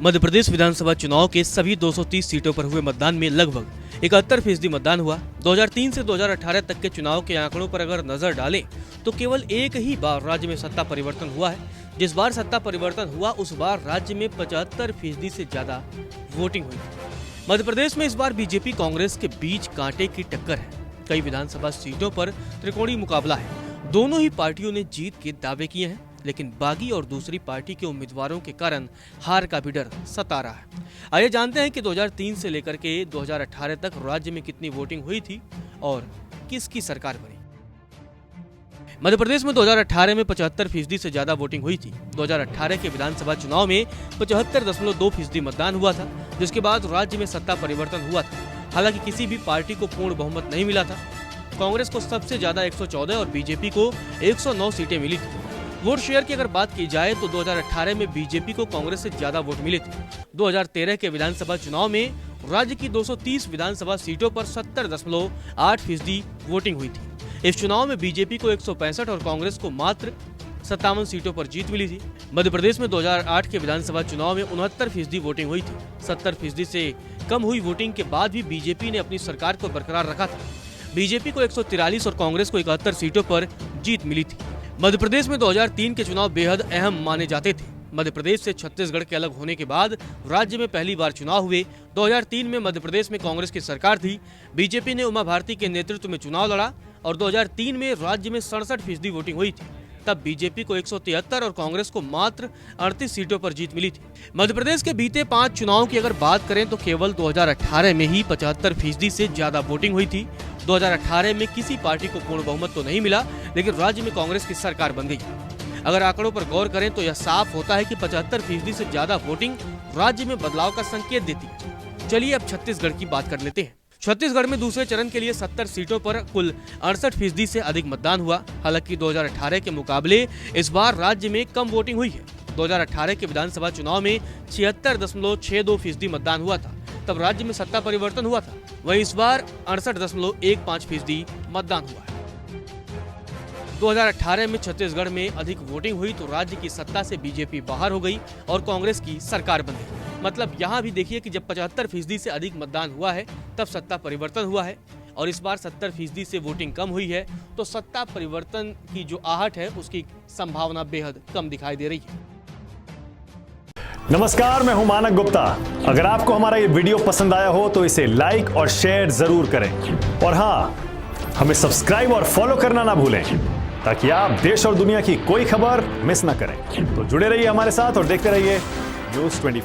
मध्य प्रदेश विधानसभा चुनाव के सभी 230 सीटों पर हुए मतदान में लगभग 71% मतदान हुआ। 2003 से 2018 तक के चुनाव के आंकड़ों पर अगर नजर डालें तो केवल एक ही बार राज्य में सत्ता परिवर्तन हुआ है। जिस बार सत्ता परिवर्तन हुआ उस बार राज्य में 75% से ज्यादा वोटिंग हुई। मध्य प्रदेश में इस बार बीजेपी कांग्रेस के बीच कांटे की टक्कर है। कई विधानसभा सीटों पर त्रिकोणीय मुकाबला है। दोनों ही पार्टियों ने जीत के दावे किए हैं, लेकिन बागी और दूसरी पार्टी के उम्मीदवारों के कारण हार का भी डर सता रहा है। आइए जानते हैं कि 2003 से लेकर के 2018 तक राज्य में कितनी वोटिंग हुई थी और किसकी सरकार बनी। मध्य प्रदेश में 2018 में 75% से ज्यादा वोटिंग हुई थी। 2018 के विधानसभा चुनाव में 75.2% मतदान हुआ था, जिसके बाद राज्य में सत्ता परिवर्तन हुआ था। हालांकि किसी भी पार्टी को पूर्ण बहुमत नहीं मिला था। कांग्रेस को सबसे ज्यादा 114 और बीजेपी को 109 सीटें मिली थी। वोट शेयर की अगर बात की जाए तो 2018 में बीजेपी को कांग्रेस से ज्यादा वोट मिले थे। 2013 के विधानसभा चुनाव में राज्य की 230 विधानसभा सीटों पर 70.8% वोटिंग हुई थी। इस चुनाव में बीजेपी को 165 और कांग्रेस को मात्र 57 सीटों पर जीत मिली थी। मध्य प्रदेश में 2008 के विधानसभा चुनाव में 69% वोटिंग हुई थी। 70% से कम हुई वोटिंग के बाद भी बीजेपी ने अपनी सरकार को बरकरार रखा था। बीजेपी को 143 और कांग्रेस को 71 सीटों पर जीत मिली थी। मध्य प्रदेश में 2003 के चुनाव बेहद अहम माने जाते थे। मध्य प्रदेश से छत्तीसगढ़ के अलग होने के बाद राज्य में पहली बार चुनाव हुए। 2003 में मध्य प्रदेश में कांग्रेस की सरकार थी। बीजेपी ने उमा भारती के नेतृत्व में चुनाव लड़ा और 2003 में राज्य में 67% वोटिंग हुई थी। तब बीजेपी को 173 और कांग्रेस को मात्र 38 सीटों पर जीत मिली थी। मध्य प्रदेश के बीते 5 चुनाव की अगर बात करें तो केवल 2018 में ही 75% से ज्यादा वोटिंग हुई थी। 2018 में किसी पार्टी को पूर्ण बहुमत तो नहीं मिला, लेकिन राज्य में कांग्रेस की सरकार बन गई। अगर आंकड़ों पर गौर करें तो यह साफ होता है कि 75% से ज्यादा वोटिंग राज्य में बदलाव का संकेत देती है। चलिए अब छत्तीसगढ़ की बात कर लेते हैं। छत्तीसगढ़ में दूसरे चरण के लिए 70 सीटों पर कुल 68% से अधिक मतदान हुआ। हालांकि 2018 के मुकाबले इस बार राज्य में कम वोटिंग हुई है। 2018 के विधानसभा चुनाव में 76.62% मतदान हुआ था, तब राज्य में सत्ता परिवर्तन हुआ था। वहीं इस बार 68.15% मतदान हुआ है। 2018 में छत्तीसगढ़ में अधिक वोटिंग हुई तो राज्य की सत्ता से बीजेपी बाहर हो गई और कांग्रेस की सरकार बन गई। मतलब यहाँ भी देखिए कि जब 75% से अधिक मतदान हुआ है तब सत्ता परिवर्तन हुआ है, और इस बार 70% से वोटिंग कम हुई है तो सत्ता परिवर्तन की जो आहट है उसकी संभावना बेहद कम दिखाई दे रही है। नमस्कार, मैं हूं मानक गुप्ता। अगर आपको हमारा ये वीडियो पसंद आया हो तो इसे लाइक और शेयर जरूर करें, और हाँ, हमें सब्सक्राइब और फॉलो करना ना भूलें ताकि आप देश और दुनिया की कोई खबर मिस ना करें। तो जुड़े रहिए हमारे साथ और देखते रहिए न्यूज़ 24।